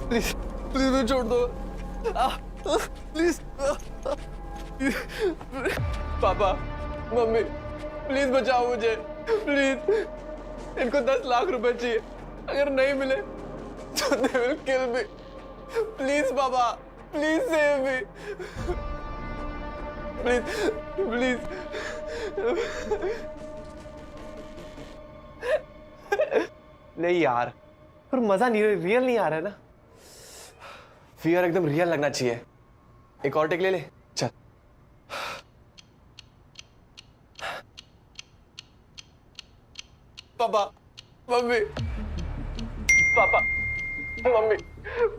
Please please मुझे छोड़ दो, प्लीज। पापा, मम्मी, प्लीज बचाओ मुझे, प्लीज। इनको 10 लाख रुपए चाहिए, अगर नहीं मिले तो they will kill me. Please पापा, please save me, please please. नहीं यार, पर मजा नहीं, रियल नहीं आ रहा है ना। फियर एकदम रियल लगना चाहिए। एक और टेक ले ले, चल। पापा, मम्मी, पापा, मम्मी,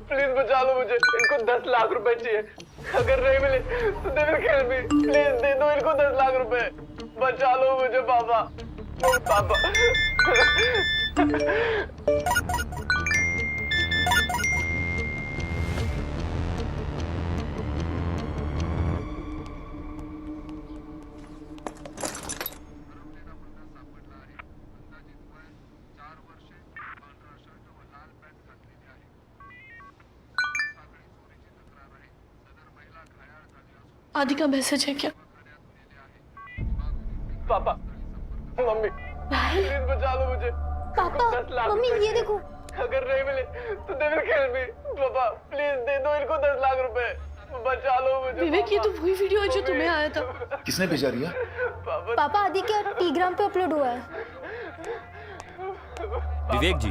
प्लीज बचा लो मुझे। इनको 10 लाख रुपए चाहिए, अगर नहीं मिले तो they will kill me. Please दे दो इनको 10 लाख रुपए, बचा लो मुझे पापा, पापा। आदि का मैसेज है क्या? पापा, मम्मी, प्लीज बचा लो मुझे। पापा, 10 लाख मम्मी रुपए ये देखो। अगर नहीं मिले तो दे विल किल मी। पापा प्लीज दे दो इनको 10 लाख रुपए, बचा लो मुझे। विवेक, ये तो वही वीडियो है जो तुम्हें आया था। किसने भेजा रिया? पापा आदि के टेलीग्राम पे अपलोड हुआ है। विवेक जी,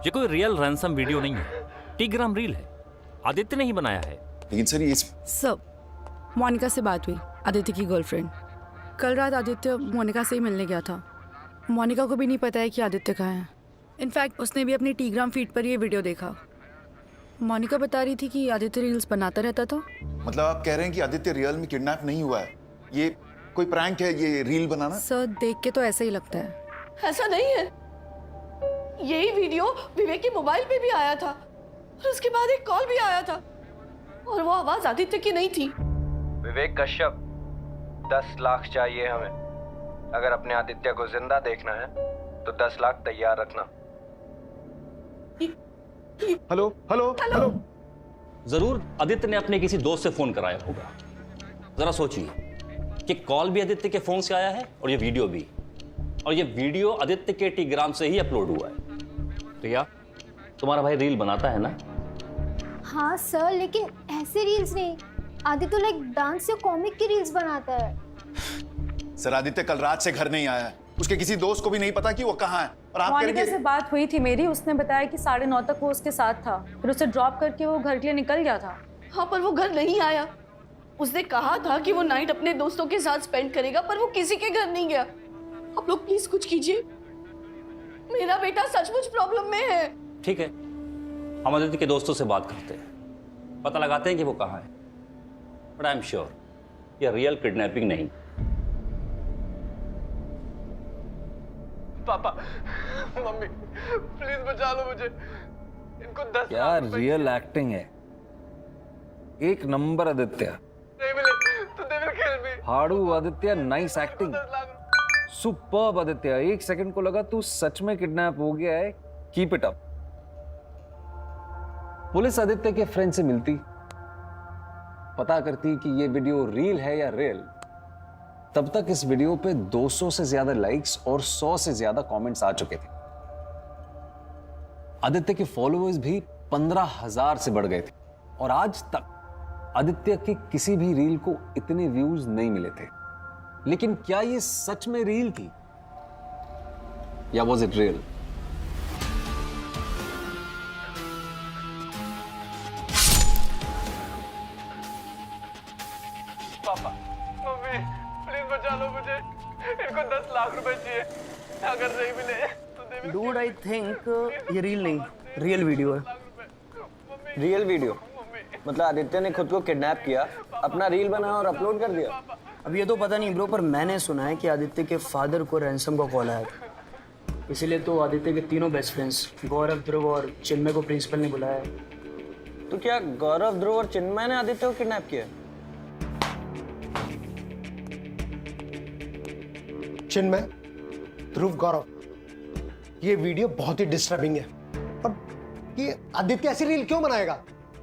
ये कोई रियल रैंसम वीडियो नहीं है, टेलीग्राम रील है। आदित्य ने ही बनाया है। लेकिन सर ये सर, मोनिका से बात हुई, आदित्य की गर्लफ्रेंड। कल रात आदित्य मोनिका से ही मिलने गया था। मोनिका को भी नहीं पता है कि आदित्य कहाँ है। इनफैक्ट उसने भी अपनी टेलीग्राम फीड पर ये वीडियो देखा। मोनिका बता रही थी कि आदित्य रील्स बनाता रहता था। मतलब आप कह रहे हैं कि आदित्य रियल में किडनैप नहीं हुआ है, ये कोई प्रैंक है, ये रील बनाना? सर, देख के तो ऐसा ही लगता है। ऐसा नहीं है, यही वीडियो विवेक के मोबाइल पे भी आया था और उसके बाद एक कॉल भी आया था और वो आवाज आदित्य की नहीं थी। विवेक कश्यप, 10 लाख चाहिए हमें। अगर अपने आदित्य को जिंदा देखना है तो 10 लाख तैयार रखना। Hello hello hello. जरूर आदित्य ने अपने किसी दोस्त से फोन कराया होगा। जरा सोचिए कि कॉल भी आदित्य के फोन से आया है और ये वीडियो भी, और ये वीडियो आदित्य के टेलीग्राम से ही अपलोड हुआ है। तो या तुम्हारा भाई रील बनाता है ना? हाँ सर, लेकिन ऐसे रील्स नहीं। आदित्य तो लाइक डांस या कॉमिक की रील्स बनाता है। सर आदित्य कल रात से घर नहीं आया है, उसके किसी दोस्त को भी नहीं पता कि वो कहाँ है। और आप मोनिका कहेंगे से बात हुई थी मेरी, उसने बताया कि 9:30 तक वो उसके साथ था, फिर उसे ड्रॉप करके वो घर के लिए निकल गया था। हाँ, पर वो घर नहीं आया। उसने कहा था कि वो नाइट अपने दोस्तों के साथ स्पेंड करेगा, पर वो किसी के घर नहीं गया। आप लोग प्लीज कुछ कीजिए, मेरा बेटा सचमुच प्रॉब्लम में है। ठीक है, हम आदित्य के दोस्तों से बात करते हैं, पता लगाते हैं कि वो कहाँ है। बट आई एम श्योर ये रियल किडनैपिंग नहीं। पापा, मम्मी, प्लीज बचा लो मुझे। इनको 10 यार लाख रियल एक्टिंग है, एक नंबर आदित्य। नहीं मिले तो दे विल किल मी। हाड़ू Aditya, nice acting, 10 lakh. Superb Aditya. एक सेकंड को लगा तू सच में किडनैप हो गया है। Keep it up. Police Aditya के फ्रेंड से मिलती, पता करती कि ये वीडियो रील है या रियल। तब तक इस वीडियो पे 200 से ज्यादा लाइक्स और 100 से ज्यादा कमेंट्स आ चुके थे। आदित्य के फॉलोअर्स भी 15,000 से बढ़ गए थे और आज तक आदित्य के किसी भी रील को इतने व्यूज नहीं मिले थे। लेकिन क्या ये सच में रील थी या वॉज इट रियल? पापा, मम्मी, प्लीज बचा लो मुझे। इनको 10 लाख रुपए चाहिए, अगर नहीं मिले तो they will. Dude, I think ये रील नहीं, रियल वीडियो है। रियल वीडियो मतलब आदित्य ने खुद को किडनैप किया, अपना रील बनाया और अपलोड कर दिया। अब ये तो पता नहीं ब्रो, पर मैंने सुना है कि आदित्य के फादर को रैंसम का कॉल आया था। इसीलिए तो आदित्य के तीनों बेस्ट फ्रेंड्स गौरव, ध्रुव और चिन्मय को प्रिंसिपल ने बुलाया है। तो क्या गौरव, ध्रुव और चिन्मय ने आदित्य को किडनैप किया? चिन्मय, ध्रुव, गौरव, ये वीडियो बहुत ही डिस्टर्बिंग है और कि आदित्य ऐसी रील क्यों बनाएगा?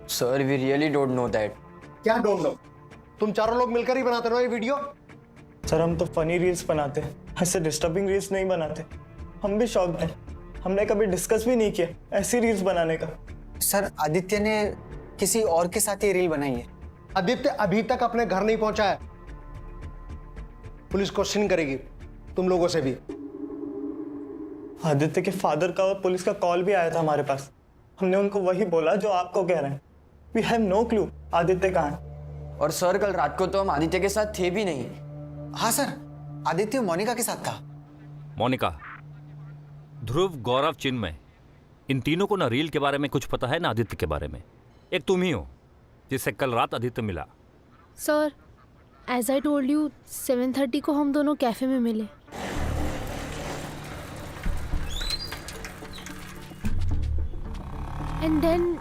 Sir we really don't know that. क्या डोंट नो? तुम चारों लोग मिलकर ही बनाते हो ये वीडियो? सर हम तो फनी रील्स बनाते हैं, ऐसे डिस्टर्बिंग रील्स नहीं बनाते। हम भी शौक है, हमने कभी डिस्कस भी नहीं किया ऐसी रील्स बनाने का। सर आदित्य ने किसी और के साथ ये रील बनाई है। आदित्य अभी तक अपने घर नहीं पहुंचा है। पुलिस क्वेश्चन करेगी तुम लोगों से भी। आदित्य के फादर का और पुलिस का कॉल भी आया था हमारे पास। हमने उनको वही बोला जो आपको कह रहे हैं। We have no clue Aditya कहाँ है। और सर कल रात को तो हम आदित्य के साथ थे भी नहीं। हाँ सर, आदित्य मोनिका के साथ था। मोनिका, ध्रुव, गौरव, चिन्मय, इन तीनों को ना रील के बारे में कुछ पता है ना आदित्य के बारे में। एक तुम ही हो जिससे कल रात आदित्य मिला। Sir as I told you 7:30 को हम दोनों कैफे में मिले। एंड देन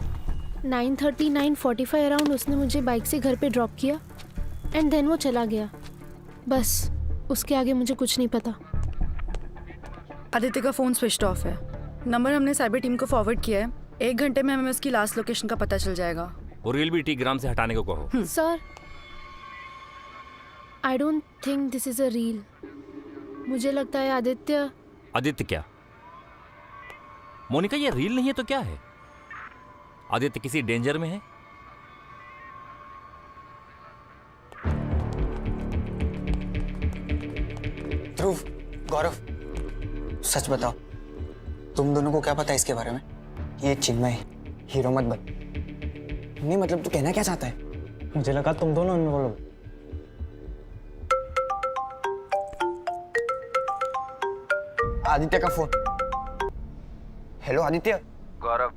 9:30 9:45 अराउंड उसने मुझे बाइक से घर पे ड्रॉप किया एंड देन वो चला गया। बस उसके आगे मुझे कुछ नहीं पता। आदित्य का फ़ोन स्विच ऑफ है। नंबर हमने साइबर टीम को फॉरवर्ड किया है। 1 घंटे में हमें उसकी लास्ट लोकेशन का पता चल जाएगा। वो रील भी टीग्राम से हटाने को कहो। Sir I don't think this is a reel. मुझे लगता है आदित्य। आदित्य क्या? मोनिका, ये रील नहीं है तो क्या है? आदित्य किसी डेंजर में है? ध्रुव, गौरव, सच बताओ तुम दोनों को क्या पता है इसके बारे में? ये चिन्मय हीरो मत बन। नहीं मतलब तू कहना क्या चाहता है? मुझे लगा तुम दोनों इन्वॉल्व। आदित्य का फोन। हेलो आदित्य। गौरव,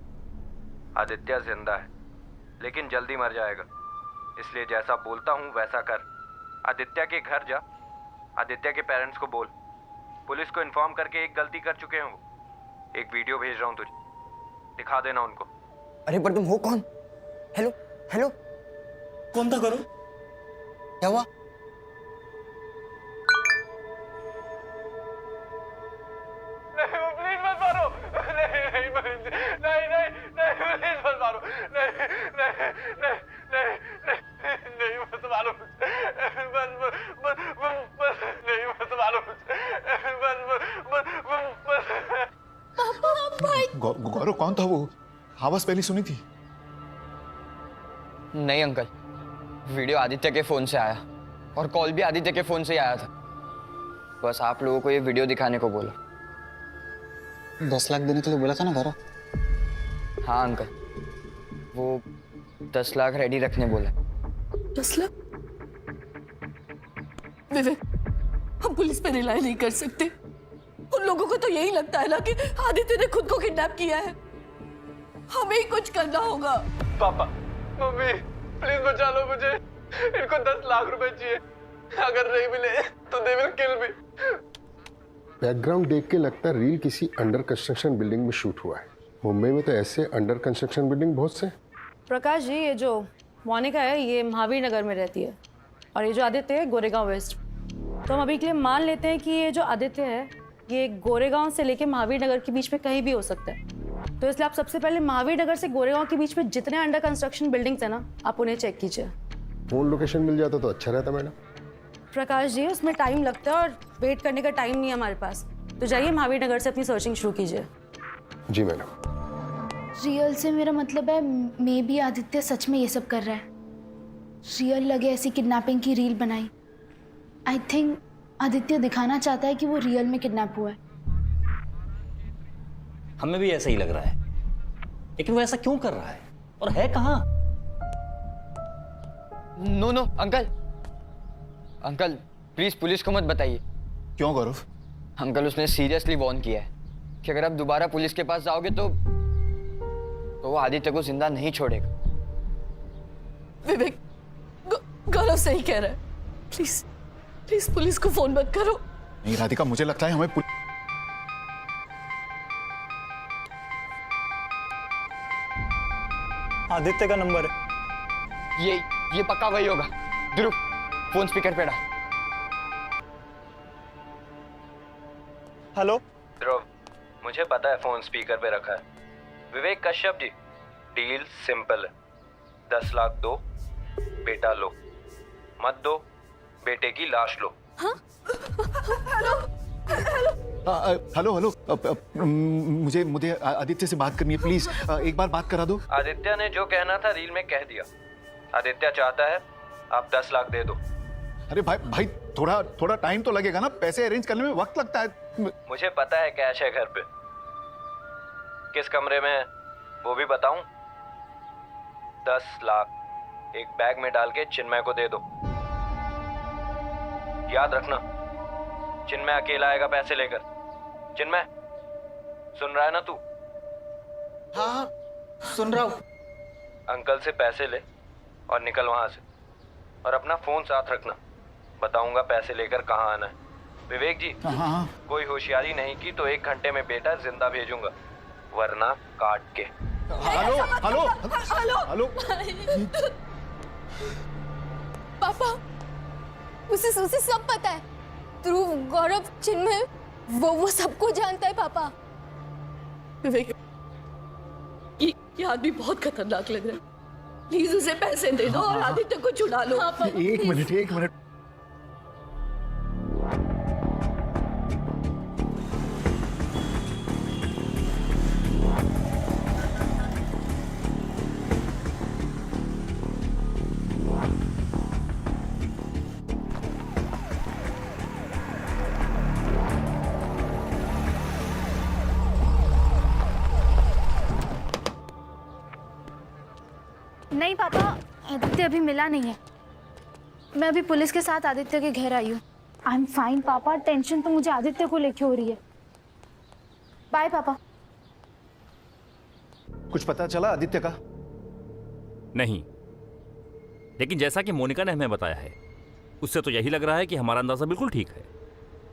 आदित्य जिंदा है लेकिन जल्दी मर जाएगा, इसलिए जैसा बोलता हूँ वैसा कर। आदित्य के घर जा, आदित्य के पेरेंट्स को बोल। पुलिस को इन्फॉर्म करके एक गलती कर चुके हैं वो। एक वीडियो भेज रहा हूँ तुझे, दिखा देना उनको। अरे पर तुम हो कौन? हेलो हेलो, कौन था करो? क्या हुआ? प्लीज मत मारो। नहीं नहीं नहीं नहीं प्लीज मत मारो। नहीं नहीं नहीं नहीं नहीं मत मारो। बस बस बस नहीं मत मारो। बस गौरव कौन था वो? आवाज पहले सुनी थी। नहीं अंकल, वीडियो आदित्य के फोन से आया और कॉल भी आदित्य के फोन से ही आया था। बस आप लोगों को ये वीडियो दिखाने को बोला। 10 लाख देने के लिए बोला था ना गौरव? हाँ अंकल, वो 10 लाख रेडी रखने बोला। 10 लाख? विवेक, हम पुलिस पे रिलाई नहीं कर सकते। उन लोगों को तो यही लगता है ना कि आदित्य ने खुद को किडनैप किया है। हमें ही कुछ करना होगा। पापा, मम्मी, प्लीज बचा लो मुझे। इनको 10 लाख रुपए चाहिए। अगर नहीं मिले तो they will kill me. Background देख के लगता है रील किसी अंडर कंस्ट्रक्शन बिल्डिंग में शूट हुआ है। मुंबई में तो ऐसे अंडर कंस्ट्रक्शन बिल्डिंग बहुत से। प्रकाश जी, ये जो मोनिका है ये महावीर नगर में रहती है और ये जो आदित्य है गोरेगांव वेस्ट। तो हम अभी के लिए मान लेते हैं कि ये जो आदित्य है ये गोरेगांव से लेके महावीर नगर के बीच में कहीं भी हो सकता है। तो इसलिए आप सबसे पहले महावीर नगर से गोरेगांव के बीच में जितने अंडर कंस्ट्रक्शन बिल्डिंग्स है ना, आप उन्हें चेक कीजिए। फोन लोकेशन मिल जाता तो अच्छा रहता मैडम। प्रकाश जी, उसमें टाइम लगता है और वेट करने का टाइम नहीं है हमारे पास। तो जाइए महावीर नगर से अपनी सर्चिंग शुरू कीजिए। जी मैडम। रियल से मेरा मतलब है मे बी आदित्य सच में ये सब कर रहा है। रियल लगे ऐसी किडनैपिंग की रील बनाई। आई थिंक आदित्य दिखाना चाहता है कि वो रियल में किडनैप हुआ है। हमें भी ऐसा ही लग रहा है, लेकिन वो ऐसा क्यों कर रहा है और है कहाँ? No no uncle, uncle please police को मत बताइए। क्यों गौरव? अंकल उसने सीरियसली वॉर्न किया है कि अगर आप दोबारा पुलिस के पास जाओगे तो वो आदित्य को जिंदा नहीं छोड़ेगा। विवेक, गौरव सही कह रहा है। प्लीज प्लीज पुलिस को फोन मत करो। नहीं राधिका, मुझे लगता है हमें आदित्य का नंबर है। ये पक्का वही होगा। ध्रुव, फोन स्पीकर पे डाल। हेलो ध्रुव, मुझे पता है फोन स्पीकर पे रखा है, विवेक कश्यप जी, डील सिंपल है। 10 लाख दो, बेटा लो, मत दो, बेटे की लाश लो। हेलो हेलो मुझे मुझे आदित्य से बात करनी है प्लीज, एक बार बात करा दो। आदित्य ने जो कहना था रील में कह दिया। आदित्य चाहता है आप 10 लाख दे दो। अरे भाई थोड़ा टाइम तो लगेगा ना, पैसे अरेंज करने में वक्त लगता है। मुझे पता है कैश है घर पे, किस कमरे में है वो भी बताऊं? 10 लाख एक बैग में डाल के चिन्मय को दे दो। याद रखना, चिन्मय अकेला आएगा पैसे लेकर। चिन्मय, सुन रहा है ना तू? हाँ सुन रहा हूँ। अंकल से पैसे ले और निकल वहां से, और अपना फोन साथ रखना। बताऊंगा पैसे लेकर कहाँ आना है। विवेक जी, हाँ। कोई होशियारी नहीं की तो 1 घंटे में बेटा जिंदा भेजूंगा, वरना काट के। हेलो हेलो हेलो पापा, उसे सब पता है। ध्रुव, गौरव, चिन्मय, वो सबको जानता है पापा। विवेक, ये आदमी बहुत खतरनाक लग रहा है। प्लीज उसे पैसे दे दो और आदित्य को छुड़ा लो। एक मिनट। नहीं पापा, आदित्य अभी मिला नहीं है। मैं अभी पुलिस के साथ आदित्य के घर आई हूँ। आई एम फाइन पापा, टेंशन तो मुझे आदित्य को लेके हो रही है। बाय पापा। कुछ पता चला आदित्य का? नहीं, लेकिन जैसा कि मोनिका ने हमें बताया है, उससे तो यही लग रहा है कि हमारा अंदाजा बिल्कुल ठीक है।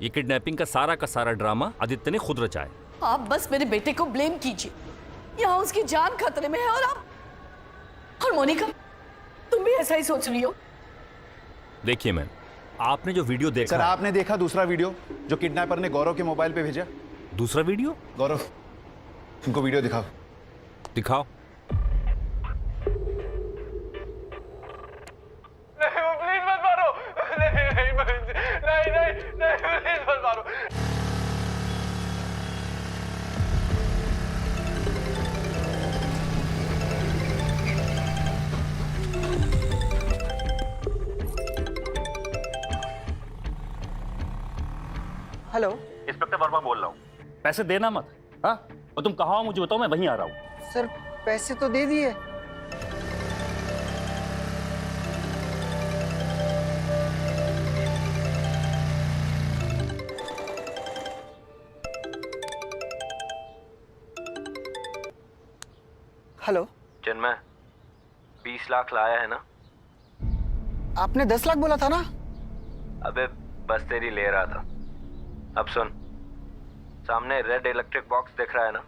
ये किडनैपिंग का सारा ड्रामा आदित्य ने खुद रचा है। आप बस मेरे बेटे को ब्लेम कीजिए। यहाँ उसकी जान खतरे में है और मोनिका, तुम भी ऐसा ही सोच रही हो? देखिए मैम, आपने जो वीडियो देखा। सर, आपने देखा दूसरा वीडियो जो किडनैपर ने गौरव के मोबाइल पे भेजा? दूसरा वीडियो? गौरव, उनको वीडियो दिखाओ। दिखाओ। प्लीज मत मारो। नहीं प्लीज मत मारो। हेलो, इंस्पेक्टर वर्मा बोल रहा हूँ। पैसे देना मत। हाँ, और तुम कहाँ हो मुझे बताओ, मैं वहीं आ रहा हूँ। सर पैसे तो दे दिए। हेलो चिन्मय, 20 लाख लाया है ना? आपने 10 लाख बोला था ना? अबे बस तेरी ले रहा था। अब सुन, सामने रेड इलेक्ट्रिक बॉक्स दिख रहा है ना?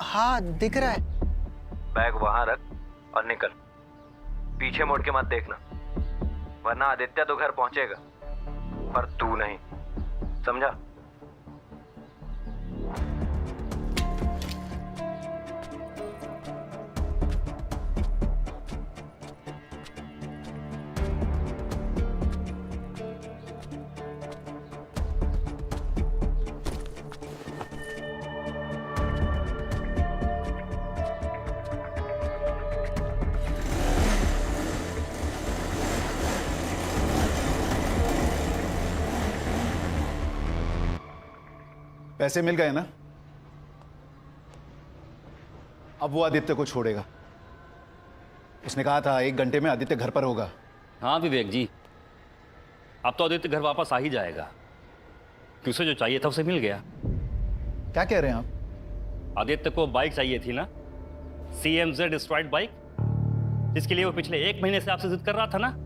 हाँ दिख रहा है। बैग वहां रख और निकल। पीछे मुड़ के मत देखना, वरना आदित्य तो घर पहुंचेगा पर तू नहीं, समझा? पैसे मिल गए ना? अब वो आदित्य को छोड़ेगा। उसने कहा था 1 घंटे में आदित्य घर पर होगा। हाँ विवेक जी, अब तो आदित्य घर वापस आ ही जाएगा, कि उसे जो चाहिए था उसे मिल गया। क्या कह रहे हैं आप? आदित्य को बाइक चाहिए थी ना, CMZ स्ट्राइड बाइक, जिसके लिए वो पिछले 1 महीने से आपसे जिद कर रहा था ना।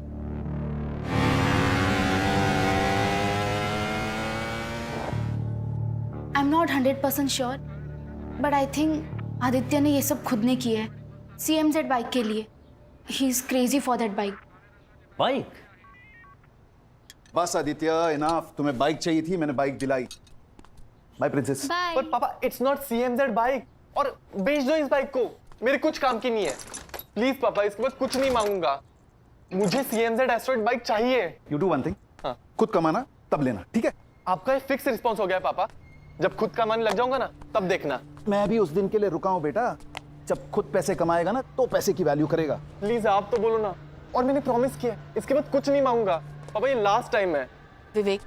I am not 100% sure, but I think Aditya ने ये सब खुद ने किया है, CMZ बाइक के लिए। He is crazy for that bike. Bike? बस आदित्य, इनफ। तुम्हें बाइक चाहिए थी, मैंने बाइक दिलाई। Bye princess. बाय। पर पापा इट्स नॉट CMZ बाइक, और बेच दो इस बाइक को, मेरे कुछ काम की नहीं है। प्लीज पापा, इसके बाद कुछ नहीं मांगूंगा, मुझे CMZ एस्ट्रॉइड बाइक चाहिए। यू डू वन थिंग, हाँ। खुद कमाना तब लेना, ठीक है? आपका ये फिक्स रिस्पॉन्स हो गया है पापा, जब खुद कमाने लग जाऊंगा ना तब देखना। मैं भी उस दिन के लिए रुका हूं बेटा, जब खुद पैसे कमाएगा ना तो पैसे की वैल्यू करेगा। प्लीज आप तो बोलो ना, और मैंने प्रॉमिस किया इसके बाद कुछ नहीं मांगूंगा पापा, ये लास्ट टाइम है। विवेक,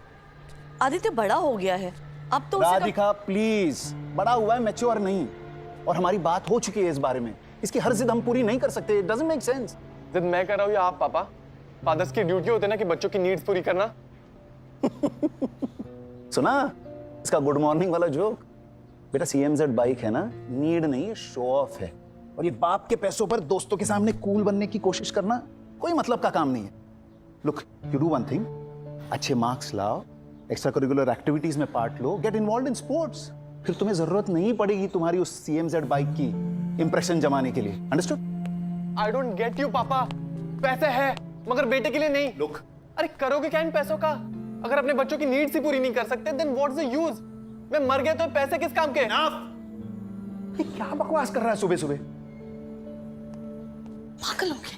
आदित्य बड़ा हो गया है, अब तो उसे राधिका प्लीज, बड़ा हुआ है, मैच्योर नहीं, और हमारी बात हो चुकी है इस बारे में। इसकी हर जिद हम पूरी नहीं कर सकते, इट डजंट मेक सेंस। जिद मैं कर रहा हूँ या आप पापा? फादर्स की ड्यूटी होती है ना कि बच्चों की नीड्स पूरी करना। सुना इसका गुड मॉर्निंग वाला जोक? बेटा CMZ बाइक है ना, नीड नहीं, शो ऑफ है, और ये बाप के पैसों पर दोस्तों के सामने कूल बनने की कोशिश करना कोई मतलब का काम नहीं है। Look, you do one thing, अच्छे मार्क्स लाओ, एक्स्ट्रा करिकुलर एक्टिविटीज में part low, get involve in sports, फिर तुम्हें जरूरत नहीं पड़ेगी तुम्हारी उस CMZ बाइक की इंप्रेशन जमाने के लिए। Understood? I don't get you पापा, पैसे है मगर बेटे के लिए नहीं। लुक, अरे करोगे क्या इन पैसों का? अगर अपने बच्चों की नीड्स ही पूरी नहीं कर सकते देन व्हाट्स द यूज? मैं मर गया तो पैसे किस काम के? ये क्या बकवास कर रहा है सुबह सुबह? पागल हो गए।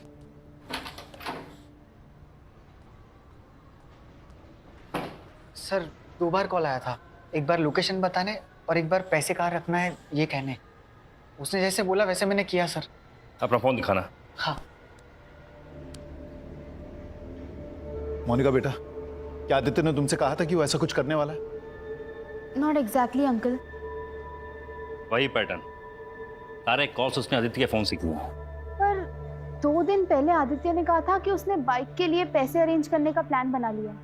सर 2 बार कॉल आया था, एक बार लोकेशन बताने और एक बार पैसे कहाँ रखना है ये कहने। उसने जैसे बोला वैसे मैंने किया सर। अपना फोन दिखाना। हाँ। मोनिका बेटा, क्या आदित्य ने तुमसे कहा था कि वो ऐसा कुछ करने वाला है? Not exactly uncle. वही पैटर्न, सारे कॉल्स उसने आदित्य के फोन से किए हैं। पर 2 दिन पहले आदित्य ने कहा था कि उसने बाइक के लिए पैसे अरेंज करने का प्लान बना लिया।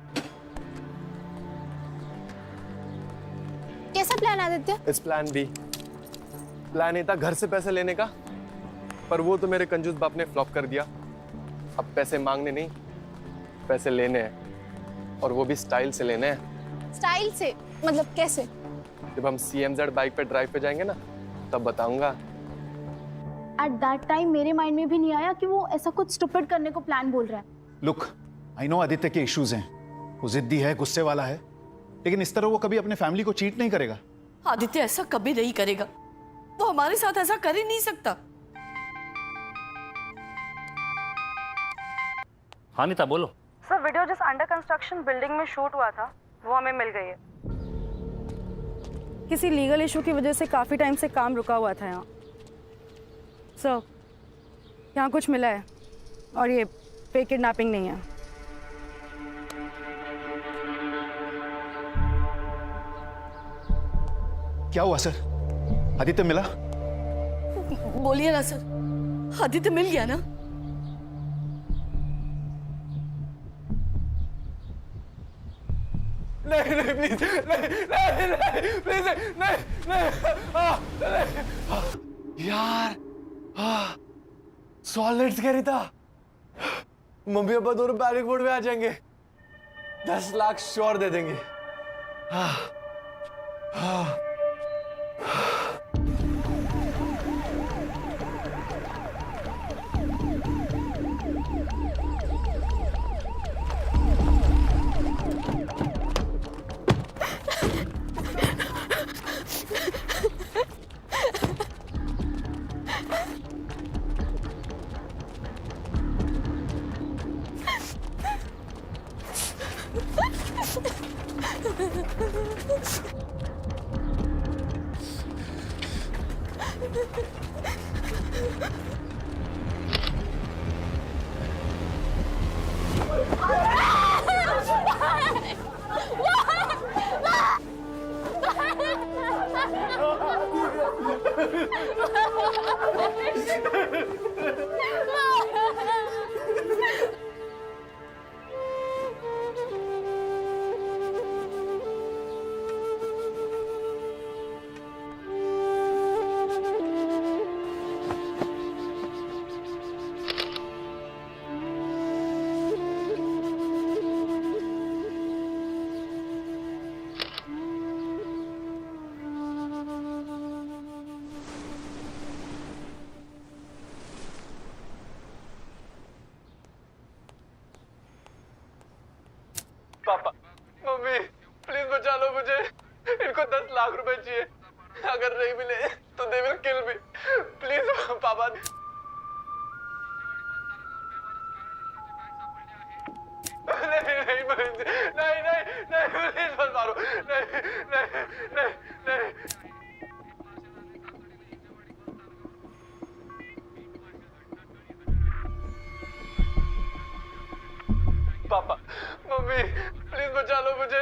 कैसा प्लान आदित्य? इस प्लान बी। प्लान ए था घर से पैसे लेने का, पर वो तो मेरे कंजूस बाप ने फ्लॉप कर दिया। अब पैसे मांगने नहीं, पैसे लेने हैं, और वो भी स्टाइल से लेने हैं। स्टाइल से मतलब कैसे? जब हम CMZ बाइक पे ड्राइव पे जाएंगे ना तब बताऊंगा। एट दैट टाइम मेरे माइंड में भी नहीं आया कि वो ऐसा कुछ स्टूपिड करने को प्लान बोल रहा है। लुक, आई नो आदित्य के इश्यूज हैं, वो जिद्दी है, गुस्से वाला है, लेकिन इस तरह वो कभी अपने फैमिली को चीट नहीं करेगा। आदित्य ऐसा कभी नहीं करेगा, वो हमारे साथ ऐसा कर ही नहीं सकता। हाँ नीता बोलो। सर वीडियो जिस अंडर कंस्ट्रक्शन बिल्डिंग में शूट हुआ था वो हमें मिल गई है। किसी लीगल इशू की वजह से काफ़ी टाइम से काम रुका हुआ था यहाँ। सर यहाँ कुछ मिला है, और ये फेक किडनैपिंग नहीं है। क्या हुआ सर? आदित्य मिला? बोलिए ना सर, आदित्य मिल गया ना? नहीं नहीं प्लीज, नहीं नहीं प्लीज, नहीं नहीं। यार सॉलिड्स कह रही था, मम्मी पापा दोनों पैनिक मोड में आ जाएंगे, 10 लाख श्योर दे देंगे। पापा, मम्मी, प्लीज बचा लो मुझे, इनको 10 लाख लाख रुपए चाहिए, अगर नहीं मिले तो they will kill me, please पापा। नहीं प्लीज मत मारो, नहीं। पापा, मम्मी, प्लीज बचा लो मुझे।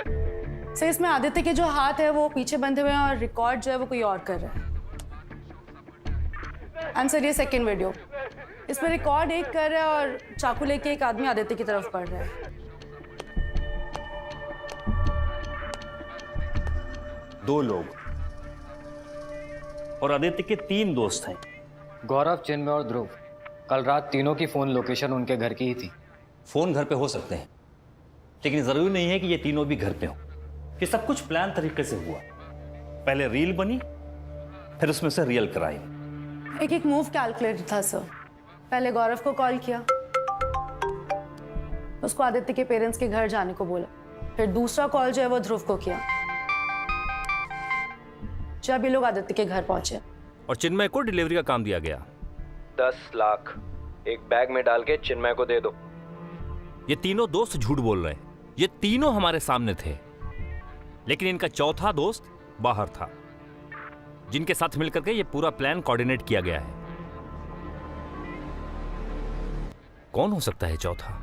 सर इसमें आदित्य के जो हाथ है वो पीछे बंधे हुए हैं और रिकॉर्ड जो है वो कोई और कर रहा है। एंड सर ये सेकेंड वीडियो, इसमें रिकॉर्ड एक कर रहा है और चाकू लेके एक आदमी आदित्य की तरफ बढ़ रहा है। 2 लोग और आदित्य के 3 दोस्त हैं। गौरव, चिन्मय और ध्रुव। कल रात तीनों की फोन लोकेशन उनके घर की ही थी। फोन घर पे हो सकते हैं, लेकिन जरूरी नहीं है कि ये तीनों भी घर पे हों। ये सब कुछ प्लान तरीके से हुआ। पहले रील बनी, फिर उसमें से रियल क्राइम। एक मूव कैलकुलेट था सर। पहले गौरव को कॉल किया, उसको आदित्य के पेरेंट्स के घर जाने को बोला। फिर दूसरा कॉल जो है वो ध्रुव को किया जब ये लोग आदित्य के घर पहुंचे। और चिन्मय को डिलीवरी का काम दिया गया। 10 लाख एक बैग में डाल के चिन्मय को दे दो। ये तीनों दोस्त झूठ बोल रहे हैं। ये तीनों हमारे सामने थे, लेकिन इनका चौथा दोस्त बाहर था, जिनके साथ मिलकर के ये पूरा प्लान कोऑर्डिनेट किया गया है। कौन हो सकता है चौथा?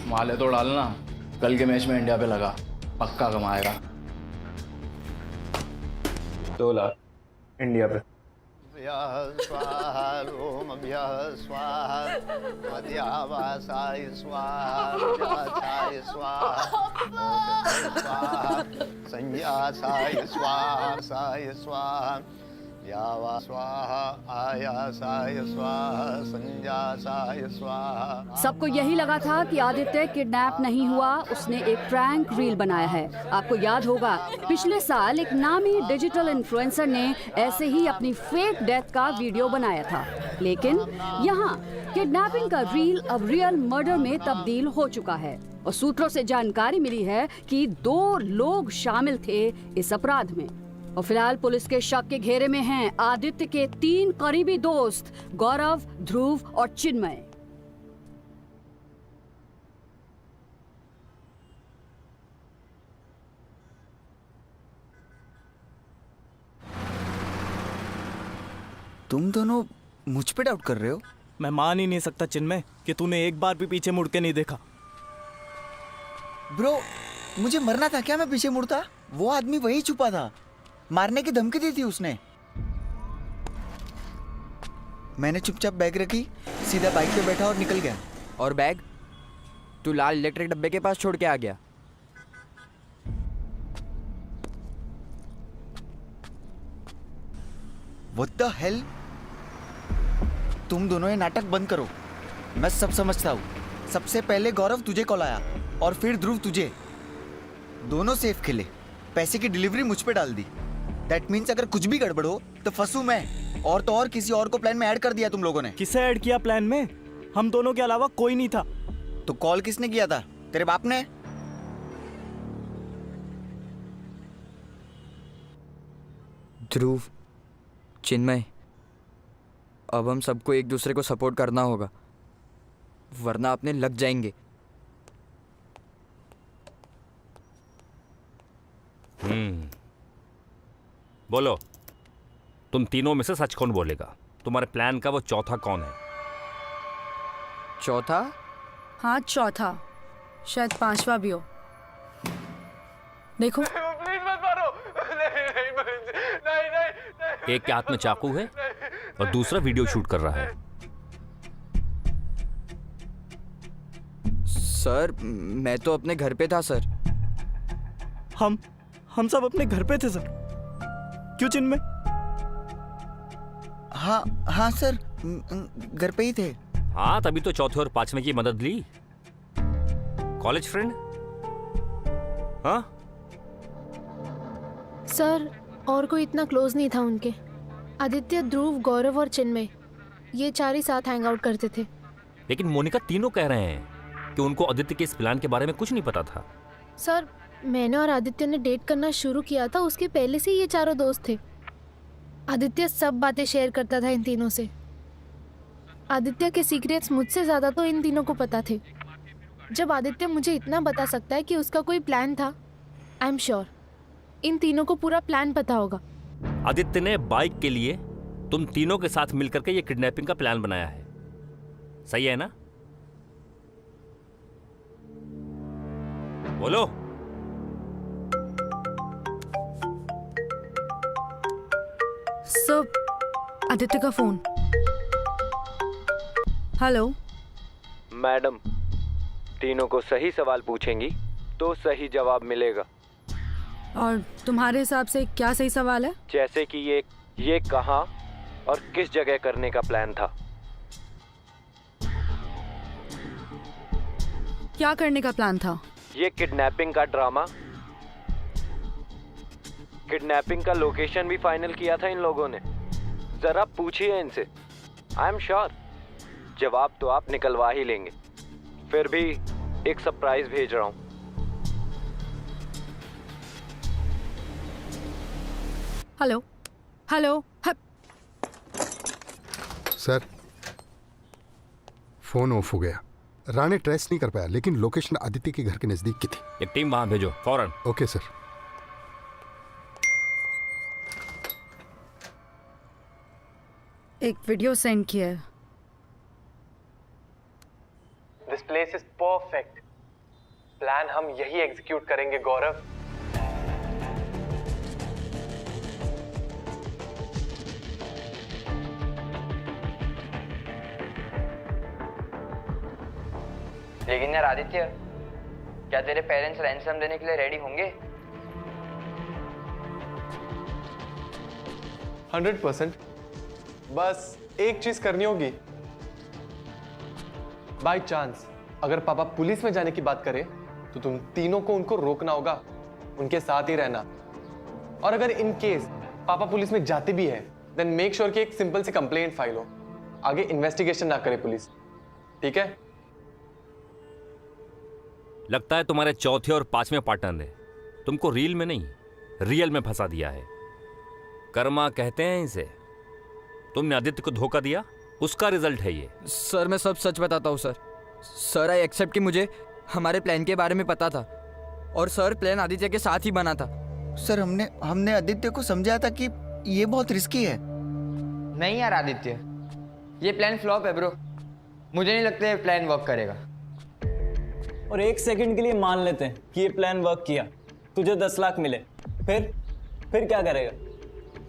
माले तो डालना, कल के मैच में इंडिया पे लगा, पक्का कमाएगा। 2 लाख इंडिया पे। सबको यही लगा था कि आदित्य किडनैप नहीं हुआ, उसने एक प्रैंक रील बनाया है। आपको याद होगा पिछले साल एक नामी डिजिटल इन्फ्लुएंसर ने ऐसे ही अपनी फेक डेथ का वीडियो बनाया था, लेकिन यहाँ किडनैपिंग का रील अब रियल मर्डर में तब्दील हो चुका है। और सूत्रों से जानकारी मिली है कि 2 लोग शामिल थे इस अपराध में। और फिलहाल पुलिस के शक के घेरे में हैं आदित्य के 3 करीबी दोस्त गौरव, ध्रुव और चिन्मय। तुम दोनों मुझ पे डाउट कर रहे हो? मैं मान ही नहीं सकता चिन्मय कि तूने एक बार भी पीछे मुड़ के नहीं देखा। ब्रो, मुझे मरना था क्या मैं पीछे मुड़ता? वो आदमी वही छुपा था, मारने की धमकी दी थी उसने। मैंने चुपचाप बैग रखी, सीधा बाइक पे बैठा और निकल गया। और बैग तू लाल इलेक्ट्रिक डब्बे के पास छोड़ के आ गया। What the hell? तुम दोनों ये नाटक बंद करो। मैं सब समझता हूँ। सबसे पहले गौरव तुझे कॉल आया और फिर ध्रुव तुझे। दोनों सेफ खेले, पैसे की डिलीवरी मुझ पे डाल दी। दैट मीन्स अगर कुछ भी गड़बड़ हो तो फंसू मैं। और तो और किसी और को प्लान में ऐड कर दिया तुम लोगों ने। किसे ऐड किया प्लान में? हम दोनों के अलावा कोई नहीं था। तो कॉल किसने किया था? तेरे बाप ने? ध्रुव, चिन्मय, अब हम सबको एक दूसरे को सपोर्ट करना होगा, वरना अपने लग जाएंगे। बोलो, तुम तीनों में से सच कौन बोलेगा? तुम्हारे प्लान का वो चौथा कौन है? चौथा? हाँ चौथा, शायद 5वां भी हो। देखो। प्लीज मत मारो। नहीं। एक के हाथ में चाकू है और दूसरा वीडियो शूट कर रहा है। सर, मैं तो अपने घर पे था सर। हम सब अपने घर पे थे सर। क्यों चिन्मय? हाँ सर, घर पे ही थे। हाँ, तभी तो चौथे और 5वें की मदद ली। College friend? हाँ, सर और कोई इतना क्लोज नहीं था उनके। आदित्य, ध्रुव, गौरव और चिन्मय, ये 4 ही साथ हैंग आउट करते थे। लेकिन मोनिका तीनों कह रहे हैं कि उनको आदित्य के इस प्लान के बारे में कुछ नहीं पता था। सर मैंने और आदित्य ने डेट करना शुरू किया था उसके पहले से ये चारों दोस्त थे। आदित्य सब बातें शेयर करता था इन तीनों से। आदित्य के सीक्रेट्स मुझसे ज़्यादा तो इन तीनों को पता थे। जब आदित्य मुझे इतना बता सकता है कि उसका कोई प्लान था, आई एम श्योर इन तीनों को पूरा प्लान पता होगा। आदित्य ने बाइक के लिए तुम तीनों के साथ मिलकर के ये किडनैपिंग का प्लान बनाया है, सही है ना? बोलो। सर, आदित्य का फोन। हेलो मैडम, तीनों को सही सवाल पूछेंगी तो सही जवाब मिलेगा। और तुम्हारे हिसाब से क्या सही सवाल है? जैसे कि ये कहाँ और किस जगह करने का प्लान था? क्या करने का प्लान था? ये किडनैपिंग का ड्रामा, किडनैपिंग का लोकेशन भी फाइनल किया था इन लोगों ने। जरा पूछिए इनसे, आई एम श्योर जवाब तो आप निकलवा ही लेंगे। फिर भी एक सरप्राइज भेज रहा हूँ। Hello hello. Sir phone of हो गया। राणे ट्रेस नहीं कर पाया, लेकिन लोकेशन आदित्य के घर के नजदीक की थी। एक टीम वहां भेजो फौरन। Okay sir. एक वीडियो सेंड किया है। This place is perfect. Plan हम यही एग्जीक्यूट करेंगे गौरव। लेकिन यार आदित्य, क्या तेरे पेरेंट्स रैंसम देने के लिए रेडी होंगे? 100%। बस एक चीज करनी होगी। बाय चांस अगर पापा पुलिस में जाने की बात करें तो तुम तीनों को उनको रोकना होगा, उनके साथ ही रहना। और अगर इन केस पापा पुलिस में जाते भी हैं, देन मेक श्योर कि एक सिंपल सी कंप्लेंट फाइल हो, आगे इन्वेस्टिगेशन ना करे पुलिस। ठीक है? लगता है तुम्हारे चौथे और पांचवें पार्टनर ने तुमको रील में नहीं रियल में फंसा दिया है। कर्मा कहते हैं इसे। तुमने आदित्य को धोखा दिया, उसका रिजल्ट है ये। सर मैं सब सच बताता हूँ सर। सर आई एक्सेप्ट कि मुझे हमारे प्लान के बारे में पता था, और सर प्लान आदित्य के साथ ही बना था। सर हमने आदित्य को समझाया था कि ये बहुत रिस्की है। नहीं यार आदित्य, ये प्लान फ्लॉप है ब्रो। मुझे नहीं लगता ये प्लान वर्क करेगा। और एक सेकंड के लिए मान लेते हैं कि ये प्लान वर्क किया, तुझे 10 लाख मिले, फिर क्या करेगा?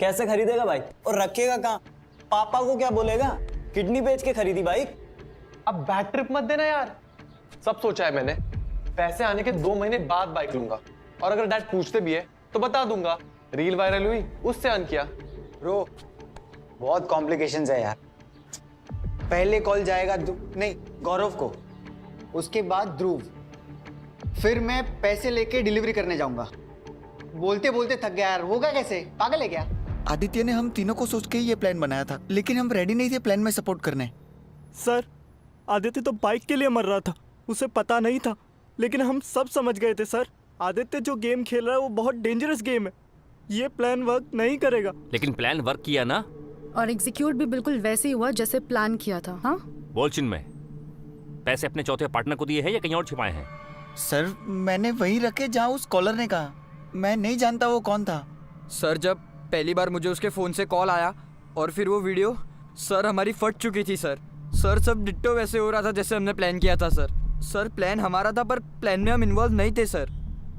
कैसे खरीदेगा बाइक? और रखेगा कहाँ? पापा को क्या बोलेगा? किडनी बेच के खरीदी बाइक। अब बैड ट्रिप मत देना यार। सब सोचा है मैंने। पैसे आने के 2 महीने बाद बाइक लूंगा, और अगर डैड पूछते भी है तो बता दूंगा रील वायरल हुई, उससे अर्न किया। ब्रो बहुत कॉम्प्लिकेशंस है यार। पहले कॉल जाएगा नहीं गौरव को, उसके बाद ध्रुव, फिर मैं पैसे लेके डिलीवरी करने जाऊंगा। बोलते बोलते थक गया यार। होगा कैसे? पागल है क्या? आदित्य ने हम तीनों को सोच के ये प्लान बनाया था, लेकिन हम रेडी नहीं थे प्लान में सपोर्ट करने। सर आदित्य तो बाइक के लिए मर रहा था, उसे पता नहीं था, लेकिन हम सब समझ गए थे सर। आदित्य जो गेम खेल रहा है वो बहुत डेंजरस गेम है, ये प्लान वर्क नहीं करेगा। लेकिन प्लान वर्क किया ना, और एग्जीक्यूट भी बिल्कुल वैसे ही हुआ जैसे प्लान किया था। हाँ बोल चिन्मय, पैसे अपने चौथे पार्टनर को दिए हैं या कहीं और छिपाए हैं? सर मैंने वहीं रखे जहाँ उस कॉलर ने कहा। मैं नहीं जानता वो कौन था। सर जब पहली बार मुझे उसके फ़ोन से कॉल आया और फिर वो वीडियो, सर हमारी फट चुकी थी सर। सर सब डिट्टो वैसे हो रहा था जैसे हमने प्लान किया था सर। सर प्लान हमारा था पर प्लान में हम इन्वॉल्व नहीं थे सर।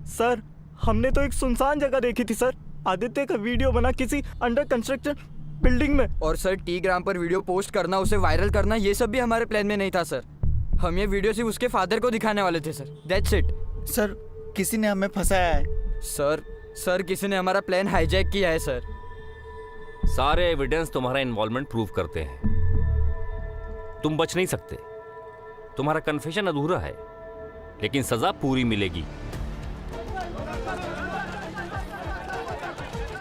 सर हमने तो एक सुनसान जगह देखी थी सर, आदित्य का वीडियो बना किसी अंडर कंस्ट्रक्शन बिल्डिंग में। और सर टेलीग्राम पर वीडियो पोस्ट करना, उसे वायरल करना, ये सब भी हमारे प्लान में नहीं था सर। हम ये वीडियो सिर्फ उसके फादर को दिखाने वाले थे सर, दैट्स इट। सर किसी ने हमें फंसाया है। सर किसी ने हमारा प्लान हाईजैक किया है सर। सारे एविडेंस तुम्हारा इन्वॉल्वमेंट प्रूव करते हैं। तुम बच नहीं सकते, तुम्हारा कन्फेशन अधूरा है, लेकिन सजा पूरी मिलेगी।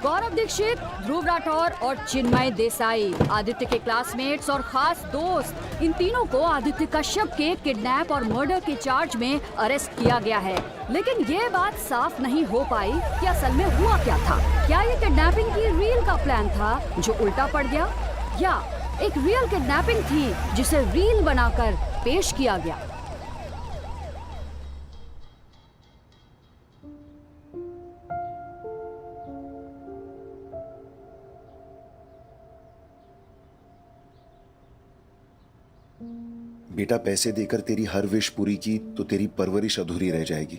गौरव दीक्षित, ध्रुव राठौर और चिन्मय देसाई, आदित्य के क्लासमेट्स और खास दोस्त, इन तीनों को आदित्य कश्यप के किडनैप और मर्डर के चार्ज में अरेस्ट किया गया है। लेकिन ये बात साफ नहीं हो पाई कि असल में हुआ क्या था। क्या ये किडनैपिंग की रील का प्लान था जो उल्टा पड़ गया, या एक रियल किडनैपिंग थी जिसे रील बनाकर पेश किया गया। बेटा, पैसे देकर तेरी हर विश पूरी की तो तेरी परवरिश अधूरी रह जाएगी।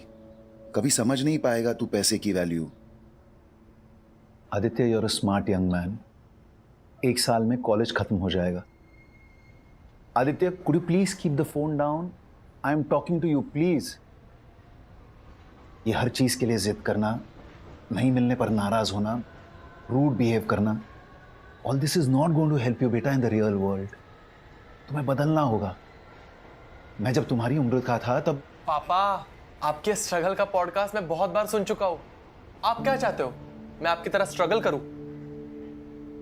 कभी समझ नहीं पाएगा तू पैसे की value. Aditya, you're a smart young man. 1 साल में कॉलेज खत्म हो जाएगा। Aditya, could you please keep the phone down? I am talking to you, please. ये हर चीज के लिए जिद करना, नहीं मिलने पर नाराज होना, रूड बिहेव करना, all this is not going to help you बेटा इन द रियल वर्ल्ड। तुम्हें बदलना होगा। मैं जब तुम्हारी उम्र का था तब। पापा, आपके स्ट्रगल का पॉडकास्ट मैं बहुत बार सुन चुका हूँ। आप क्या चाहते हो, मैं आपकी तरह स्ट्रगल करूं?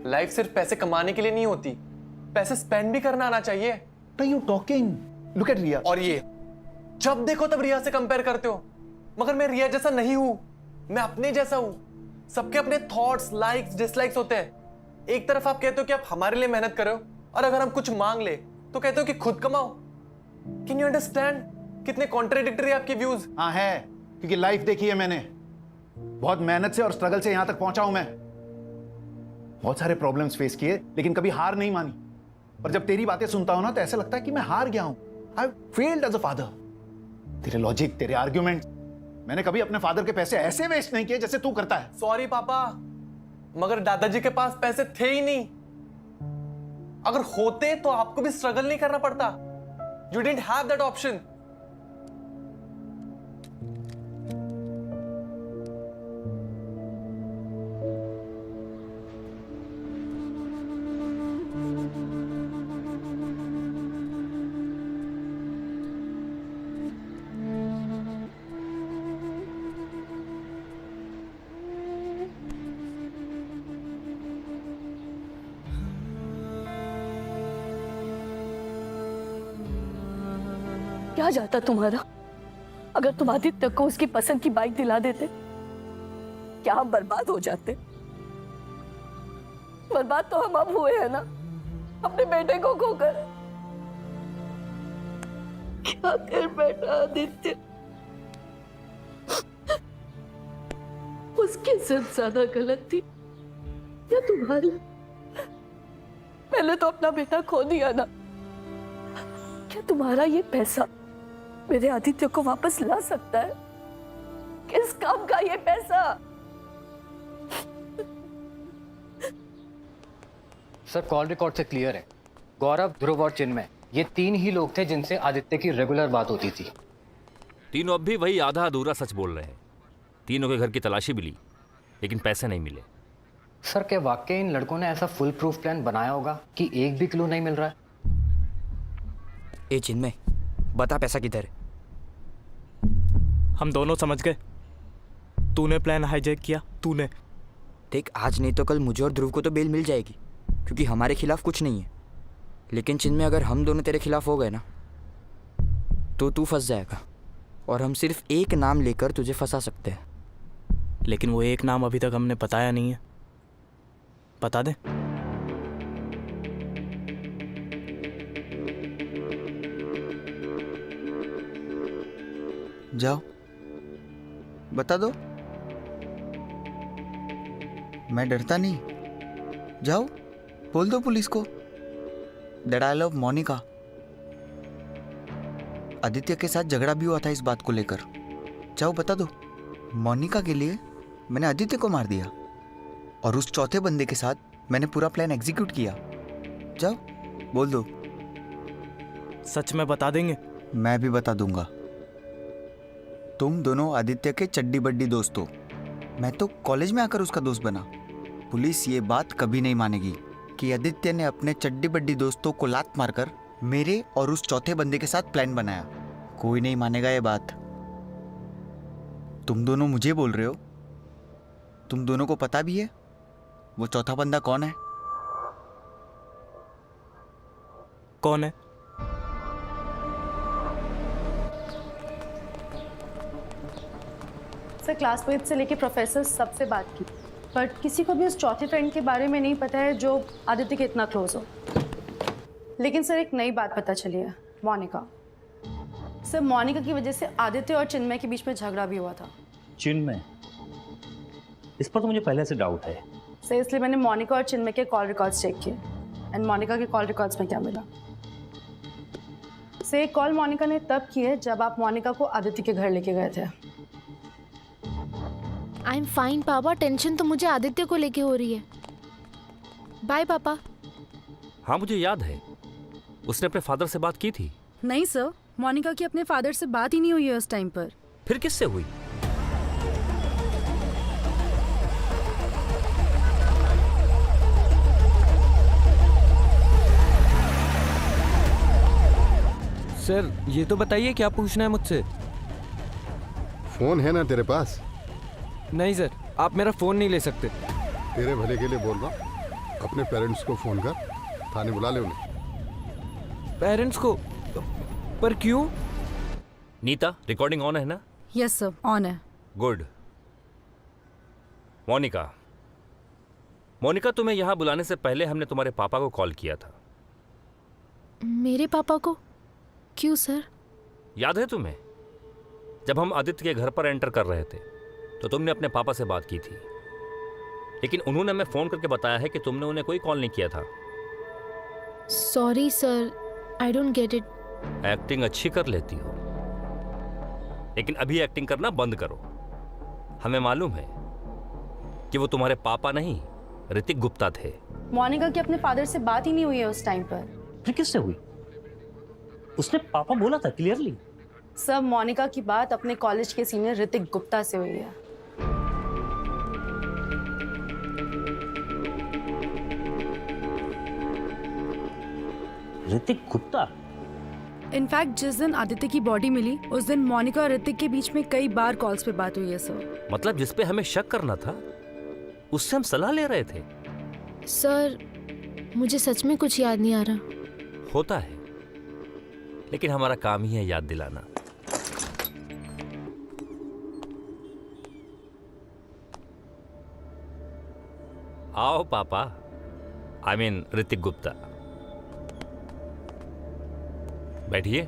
लाइफ सिर्फ पैसे कमाने के लिए नहीं होती, पैसे स्पेंड भी करना आना चाहिए। यू टॉकिंग, लुक एट रिया। और ये जब देखो तब रिया से कंपेयर करते हो, मगर मैं रिया जैसा नहीं हूं, मैं अपने जैसा हूं। सबके अपने थॉट्स, लाइक्स, डिसलाइक्स होते हैं। एक तरफ आप कहते हो कि आप हमारे लिए मेहनत करो, और अगर हम कुछ मांग ले तो कहते हो कि खुद कमाओ। कैन यू अंडरस्टैंड कितने कॉन्ट्राडिक्टरी आपके व्यूज? हाँ है, क्योंकि लाइफ देखी है मैंने। बहुत मेहनत से और स्ट्रगल से यहां तक पहुंचा हूं मैं। बहुत सारे प्रॉब्लम्स फेस किए, लेकिन कभी हार नहीं मानी। पर जब तेरी बातें सुनता हूं ना तो ऐसा लगता है कि मैं हार गया हूं। I failed as a father. तेरे लॉजिक, तेरे आर्ग्यूमेंट, मैंने कभी अपने फादर के पैसे ऐसे वेस्ट नहीं किए जैसे तू करता है। सॉरी पापा, मगर दादाजी के पास पैसे थे ही नहीं। अगर होते तो आपको भी स्ट्रगल नहीं करना पड़ता। You didn't have that option. क्या जाता तुम्हारा अगर तुम आदित्य को उसकी पसंद की बाइक दिला देते? क्या हम बर्बाद हो जाते? बर्बाद तो हम अब हुए हैं ना, अपने बेटे को खोकर। क्या कर बैठा आदित्य? उसकी जिद ज्यादा गलत थी या तुम्हारी? मैंने तो अपना बेटा खो दिया ना। क्या तुम्हारा ये पैसा मेरे आदित्य को वापस ला सकता है? किस काम का ये पैसा? सर, कॉल रिकॉर्ड से क्लियर है। गौरव, ध्रुव और चिन्मय, ये 3 ही लोग थे जिनसे आदित्य की रेगुलर बात होती थी। तीनों अब भी वही आधा अधूरा सच बोल रहे हैं। तीनों के घर की तलाशी भी ली, लेकिन पैसे नहीं मिले। सर, क्या वाकई इन लड़कों ने ऐसा फुल प्रूफ प्लान बनाया होगा कि एक भी क्लू नहीं मिल रहा है? ए चिन्मय, बता पैसा किधर है? हम दोनों समझ गए। तूने प्लान हाईजैक किया, तूने। देख, आज नहीं तो कल मुझे और ध्रुव को तो बेल मिल जाएगी, क्योंकि हमारे खिलाफ कुछ नहीं है। लेकिन चिन्मय, अगर हम दोनों तेरे खिलाफ हो गए ना तो तू फंस जाएगा, और हम सिर्फ एक नाम लेकर तुझे फंसा सकते हैं। लेकिन वो एक नाम अभी तक हमने बताया नहीं है। बता दे। जाओ, बता दो। मैं डरता नहीं। जाओ, बोल दो पुलिस को that I love Monika. Aditya के साथ झगड़ा भी हुआ था इस बात को लेकर। जाओ, बता दो। मोनिका के लिए मैंने आदित्य को मार दिया, और उस चौथे बंदे के साथ मैंने पूरा प्लान एग्जीक्यूट किया। जाओ, बोल दो। सच में बता देंगे? मैं भी बता दूंगा। तुम दोनों आदित्य के चड्डी बड्डी दोस्त हो। मैं तो कॉलेज में आकर उसका दोस्त बना। पुलिस ये बात कभी नहीं मानेगी कि आदित्य ने अपने चड्डी बड्डी दोस्तों को लात मारकर मेरे और उस चौथे बंदे के साथ प्लान बनाया। कोई नहीं मानेगा ये बात। तुम दोनों मुझे बोल रहे हो, तुम दोनों को पता भी है वो चौथा बंदा कौन है? कौन है? सर क्लासमेट से लेके प्रोफेसर सबसे बात की, बट किसी को भी उस चौथे फ्रेंड के बारे में नहीं पता है जो आदित्य के इतना क्लोज हो। लेकिन सर एक नई बात पता चली है, मोनिका। सर मोनिका की वजह से आदित्य और चिन्मय के बीच में झगड़ा भी हुआ था। चिन्मय? इस पर तो मुझे पहले से डाउट है। सर इसलिए मैंने मोनिका और चिन्मय के कॉल रिकॉर्ड्स चेक किए, एंड मोनिका के कॉल रिकॉर्ड्स में क्या मिला? सर एक कॉल मोनिका ने तब की है जब आप मोनिका को आदित्य के घर लेके गए थे। आई एम फाइन पापा, टेंशन तो मुझे आदित्य को लेके हो रही है। बाय पापा। हाँ मुझे याद है, उसने अपने फादर से बात की थी। नहीं सर, मोनिका की अपने फादर से बात ही नहीं हुई है उस टाइम पर। फिर किससे हुई? सर ये तो बताइए क्या पूछना है मुझसे? फोन है ना तेरे पास? नहीं सर, आप मेरा फोन नहीं ले सकते। तेरे भले के लिए बोल रहा, अपने पेरेंट्स को फोन कर, थाने बुला ले उन्हें। पेरेंट्स को? पर क्यों? नीता, रिकॉर्डिंग ऑन है ना? यस सर, ऑन है। गुड। मोनिका, मोनिका तुम्हें यहाँ बुलाने से पहले हमने तुम्हारे पापा को कॉल किया था। मेरे पापा को? क्यों सर? याद है तुम्हें? जब हम आदित्य के घर पर एंटर कर रहे थे तो तुमने अपने पापा से बात की थी, लेकिन उन्होंने हमें फोन करके बताया है कि तुमने उन्हें कोई कॉल नहीं किया था। Sorry sir, I don't get it. Acting अच्छी कर लेती हो, लेकिन अभी एक्टिंग करना बंद करो। हमें मालूम है कि वो तुम्हारे पापा नहीं, ऋतिक गुप्ता थे। मोनिका की अपने फादर से बात ही नहीं हुई है उस टाइम पर। फिर किससे हुई? उसने पापा बोला था क्लियरली। सब मोनिका की बात अपने कॉलेज के सीनियर ऋतिक गुप्ता से हुई है। ऋतिक गुप्ता? इनफैक्ट जिस दिन आदित्य की बॉडी मिली उस दिन मोनिका और ऋतिक के बीच में कई बार कॉल्स पे बात हुई है सर। मतलब जिस पे हमें शक करना था उससे हम सलाह ले रहे थे। सर मुझे सच में कुछ याद नहीं आ रहा। होता है, लेकिन हमारा काम ही है याद दिलाना। आओ पापा, आई मीन ऋतिक गुप्ता, बैठिए।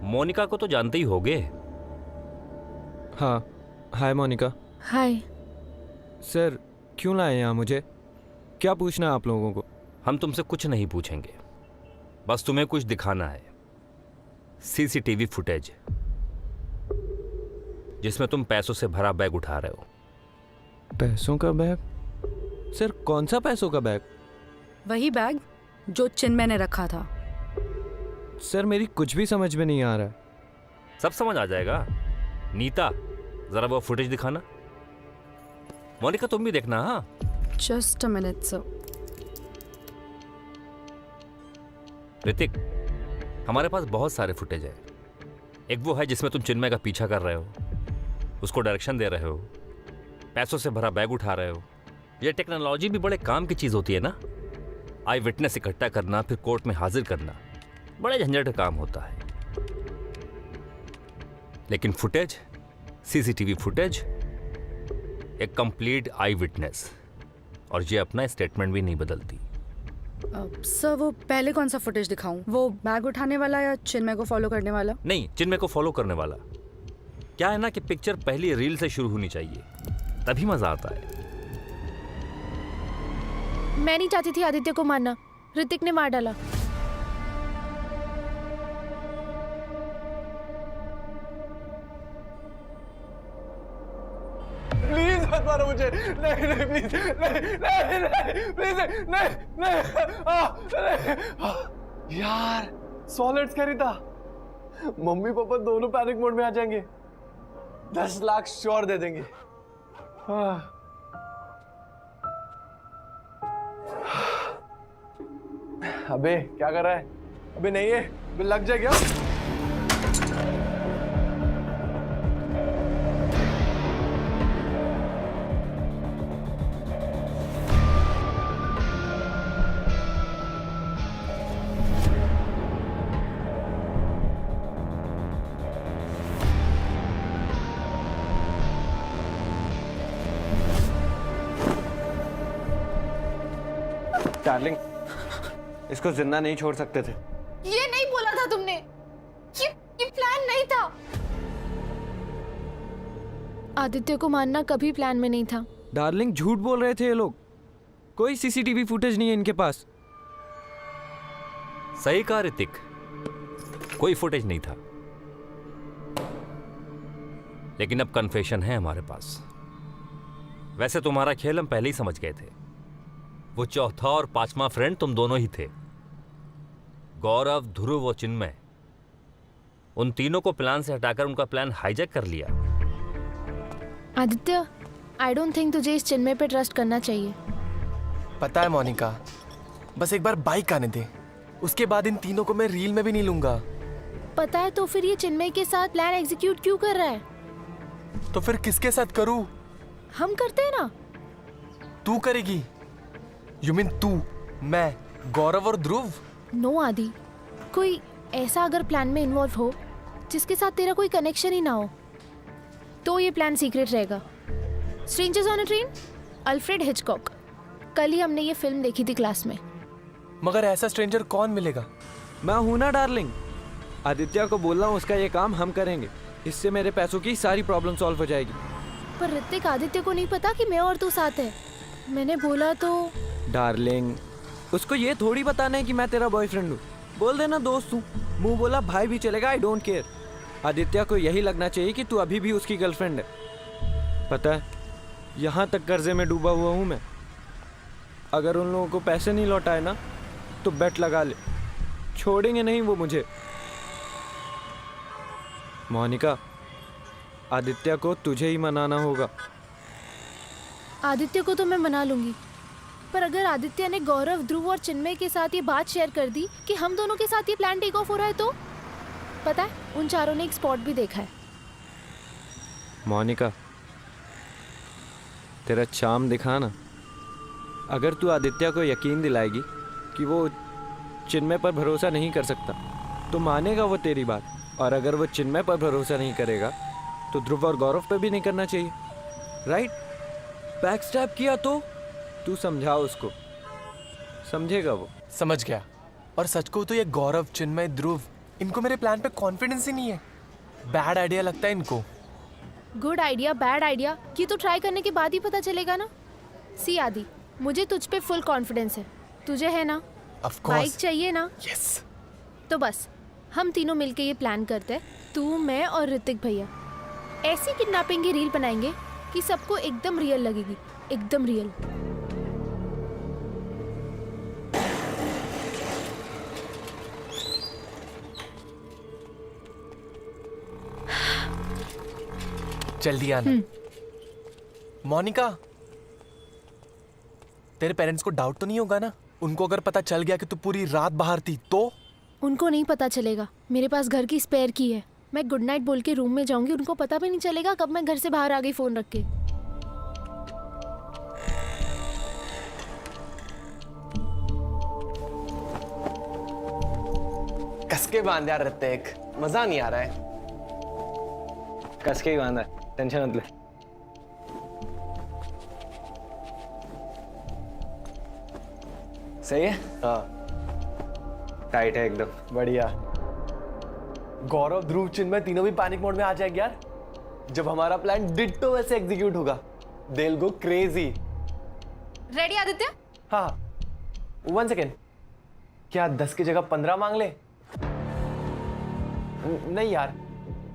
मोनिका को तो जानते ही होगे। हाँ, हाय मोनिका। हाय। सर क्यों लाए यहाँ मुझे? क्या पूछना है आप लोगों को? हम तुमसे कुछ नहीं पूछेंगे, बस तुम्हें कुछ दिखाना है। सीसीटीवी फुटेज जिसमें तुम पैसों से भरा बैग उठा रहे हो। पैसों का बैग? सर कौन सा पैसों का बैग? वही बैग जो चिन्मय ने रखा था। सर मेरी कुछ भी समझ में नहीं आ रहा है। सब समझ आ जाएगा। नीता, जरा वो फुटेज दिखाना। मोनिका तुम भी देखना। हाँ just a minute sir. Hrithik, हमारे पास बहुत सारे फुटेज है। एक वो है जिसमें तुम चिन्मय का पीछा कर रहे हो, उसको डायरेक्शन दे रहे हो, पैसों से भरा बैग उठा रहे हो। ये टेक्नोलॉजी भी बड़े काम की चीज होती है ना। आई विटनेस इकट्ठा करना, फिर कोर्ट में हाजिर करना, बड़े झंझट का काम होता है। लेकिन फुटेज, सीसीटीवी फुटेज, एक कंप्लीट आई विटनेस, और ये अपना स्टेटमेंट भी नहीं बदलती। सर वो पहले कौन सा फुटेज दिखाऊं? वो बैग उठाने वाला या चिन्मय को फॉलो करने वाला? नहीं, चिन्मय को फॉलो करने वाला। क्या है ना कि पिक्चर पहली रील से शुरू होनी चाहिए, तभी मजा आता है। मैं नहीं चाहती थी आदित्य को मारना, ऋतिक ने मार डाला। प्लीज मत मारो मुझे। नहीं नहीं प्लीज, नहीं नहीं नहीं प्लीज, नहीं नहीं। यार सॉलिड्स खरीदा, मम्मी पापा दोनों पैनिक मोड में आ जाएंगे। 10 लाख श्योर दे देंगे। अबे क्या कर रहा है? अबे नहीं है, अबे लग जाए क्या? डार्लिंग, इसको जिंदा नहीं छोड़ सकते थे। ये नहीं बोला था तुमने। ये प्लान नहीं था। आदित्य को मारना कभी प्लान में नहीं था। डार्लिंग, झूठ बोल रहे थे ये लोग। कोई सीसीटीवी फुटेज नहीं है इनके पास। सही कहा ऋतिक, कोई फुटेज नहीं था, लेकिन अब कन्फेशन है हमारे पास। वैसे तुम्हारा खेल हम पहले ही समझ गए थे। वो चौथा और पांचवा फ्रेंड तुम दोनों ही थे, गौरव, ध्रुव और चिन्मय। उन तीनों को प्लान से हटाकर उनका प्लान हाईजैक कर लिया। आदित्य, आई डोंट थिंक तुझे इस चिन्मय पे ट्रस्ट करना चाहिए। पता है मोनिका, बस एक बार बाइक आने दे, उसके बाद इन तीनों को मैं रील में भी नहीं लूंगा। पता है, तो फिर ये चिन्मय के साथ प्लान एग्जीक्यूट क्यों कर रहा है? तो फिर किसके साथ करूं? हम करते हैं ना। तू करेगी? यू मीन तू, मैं, गौरव और ध्रुव? नो आदि, कोई ऐसा अगर प्लान में इन्वॉल्व हो जिसके साथ तेरा कोई कनेक्शन ही ना हो, तो ये प्लान सीक्रेट रहेगा। Strangers on a train, Alfred Hitchcock. कल ही हमने ये फिल्म देखी थी क्लास में। मगर ऐसा स्ट्रेंजर कौन मिलेगा? मैं हूं ना डार्लिंग। आदित्य को बोल रहा हूं, उसका ये काम हम करेंगे। इससे मेरे पैसों की सारी प्रॉब्लम सॉल्व हो जाएगी। पर ऋतिक, आदित्य को नहीं पता कि मैं और तू साथ है। मैंने बोला तो। डार्लिंग, उसको ये थोड़ी बताना है कि मैं तेरा बॉयफ्रेंड हूँ। बोल देना दोस्त हूँ। मुंह बोला भाई भी चलेगा, आई डोंट केयर। आदित्य को यही लगना चाहिए कि तू अभी भी उसकी गर्लफ्रेंड है। पता है, यहाँ तक कर्जे में डूबा हुआ हूँ मैं। अगर उन लोगों को पैसे नहीं लौटाए ना, तो बेट लगा ले, छोड़ेंगे नहीं वो मुझे। मोनिका, आदित्य को तुझे ही मनाना होगा। आदित्य को तो मैं मना लूंगी, पर अगर आदित्य ने गौरव, ध्रुव और चिन्मय के साथ ये बात शेयर कर दी कि हम दोनों के साथ ये प्लान टेक ऑफ हो रहा है, तो पता है, उन चारों ने एक स्पॉट भी देखा है। मोनिका, तेरा चार्म दिखा ना। अगर तू आदित्य को यकीन दिलाएगी कि वो चिन्मय पर भरोसा नहीं कर सकता, तो मानेगा वो तेरी बात। और अगर वो चिन्मय पर भरोसा नहीं करेगा, तो ध्रुव और गौरव पे भी नहीं करना चाहिए, राइट? बैक स्टैप किया तो तू समझा उसको, समझेगा वो। समझ गया। और सच को तो ये गौरव, चिन्मय, ध्रुव, इनको मेरे प्लान पे कॉन्फिडेंस ही नहीं है। बैड आइडिया लगता है इनको। गुड आइडिया, बैड आइडिया, ये तो ट्राई करने के बाद ही पता चलेगा ना। सी आदि, मुझे तुझ पे फुल कॉन्फिडेंस है। तुझे है ना? Of course. बाइक चाहिए ना? यस। तो बस हम तीनों मिलके ये प्लान करते हैं, तू, मैं और ऋतिक भैया। ऐसी किडनैपिंग की रील बनाएंगे कि सबको एकदम रियल लगेगी, एकदम रियल। जल्दी आना। मोनिका, तेरे पेरेंट्स को डाउट तो नहीं होगा ना? उनको अगर पता चल गया कि तू पूरी रात बाहर थी तो? उनको नहीं पता चलेगा। मेरे पास घर की स्पेयर की है। मैं गुड नाइट बोल के रूम में जाऊंगी, उनको पता भी नहीं चलेगा कब मैं घर से बाहर आ गई फोन रख के। कस के बांध यार ऋतिक, मजा नहीं आ रहा है। कस के ही बांधा है, टेंशन मत ले। सही है? हाँ, टाइट है एकदम। बढ़िया। गौरव, ध्रुव, चिन्मय तीनों भी पैनिक मोड में आ जाएंगे यार। जब हमारा प्लान डिट्टो वैसे एग्जीक्यूट होगा, they will go crazy. Ready Aditya? हाँ, 1 सेकेंड। क्या 10 की जगह 15 मांग ले? नहीं यार,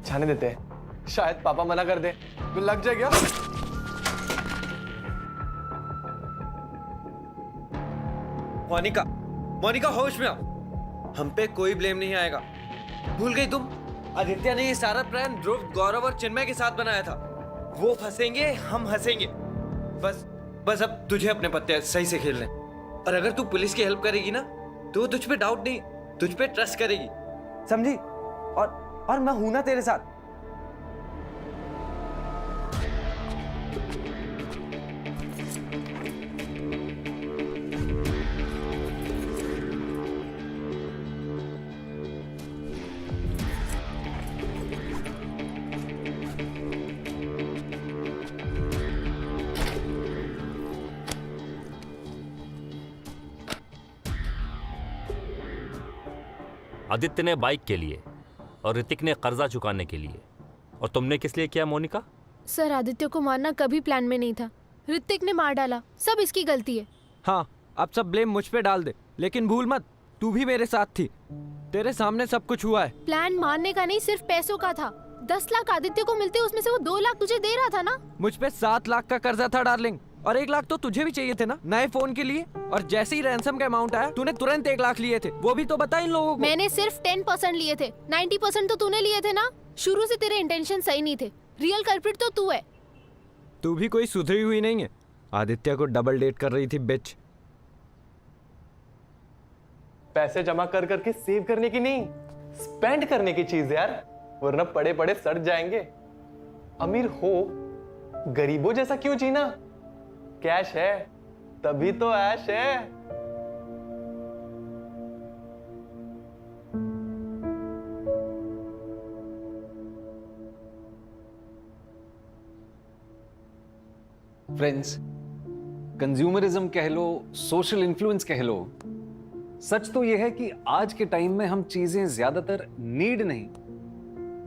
जाने देते हैं। शायद पापा मना कर दे तो लग जाएगा। मोनिका, मोनिका होश में आओ। हम पे कोई ब्लेम नहीं आएगा। भूल गई तुम? आदित्य ने ये सारा प्लान ध्रुव, गौरव और चिन्मय के साथ बनाया था। वो फंसेंगे, हम हंसेंगे। बस अब तुझे अपने पत्ते सही से खेलने। और अगर तू पुलिस की हेल्प करेगी ना, तो वो तुझ पे डाउट नहीं, तुझ पे ट्रस्ट करेगी, समझी? और मैं हूं ना तेरे साथ। आदित्य ने बाइक के लिए और ऋतिक ने कर्जा चुकाने के लिए। और तुमने किस लिए किया मोनिका? सर आदित्य को मारना कभी प्लान में नहीं था, ऋतिक ने मार डाला, सब इसकी गलती है। हाँ, अब सब ब्लेम मुझ पे डाल दे, लेकिन भूल मत तू भी मेरे साथ थी, तेरे सामने सब कुछ हुआ है। प्लान मारने का नहीं, सिर्फ पैसों का था। 10 लाख आदित्य को मिलते, उसमें से वो 2 लाख तुझे दे रहा था ना। मुझ पे 7 लाख का कर्जा था डार्लिंग, और 1 लाख तो तुझे भी चाहिए थे ना नए फोन के लिए। और जैसे ही रैंसम का अमाउंट आया तूने तुरंत 1 लाख लिए थे, वो भी तो बता इन लोगों को। मैंने सिर्फ 10% लिए थे, 90% तो तूने लिए थे ना। शुरू से तेरे इंटेंशन सही नहीं थे, रियल कल्प्रिट तो तू है। तू भी कोई सुधरी हुई नहीं है, आदित्य को डबल डेट कर रही थी बिच। पैसे जमा कर करके सेव करने की नहीं, स्पेंड करने की चीज यार, वरना पड़े पड़े सड़ जाएंगे। अमीर हो, गरीबों जैसा क्यों जीना? कैश है तभी तो ऐश है। फ्रेंड्स, कंज्यूमरिज्म कह लो, सोशल इन्फ्लुएंस कह लो, सच तो यह है कि आज के टाइम में हम चीजें ज्यादातर नीड नहीं,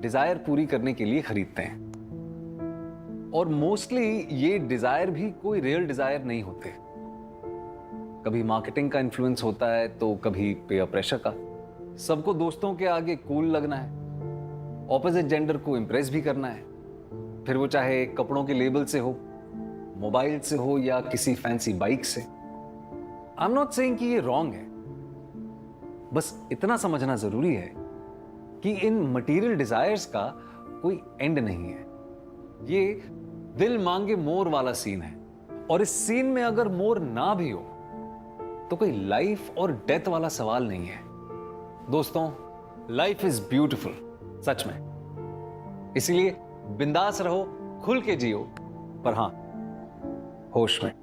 डिजायर पूरी करने के लिए खरीदते हैं। और मोस्टली ये डिजायर भी कोई रियल डिजायर नहीं होते। कभी मार्केटिंग का इन्फ्लुएंस होता है तो कभी पेयर प्रेशर का। सबको दोस्तों के आगे कूल लगना है, ऑपोजिट जेंडर को इंप्रेस भी करना है, फिर वो चाहे कपड़ों के लेबल से हो, मोबाइल से हो या किसी फैंसी बाइक से। आई एम नॉट सेइंग कि ये रॉन्ग है, बस इतना समझना जरूरी है कि इन मटेरियल डिजायर्स का कोई एंड नहीं है। ये दिल मांगे मोर वाला सीन है, और इस सीन में अगर मोर ना भी हो तो कोई लाइफ और डेथ वाला सवाल नहीं है। दोस्तों, लाइफ इज ब्यूटीफुल, सच में। इसीलिए बिंदास रहो, खुल के जियो, पर हां, होश में।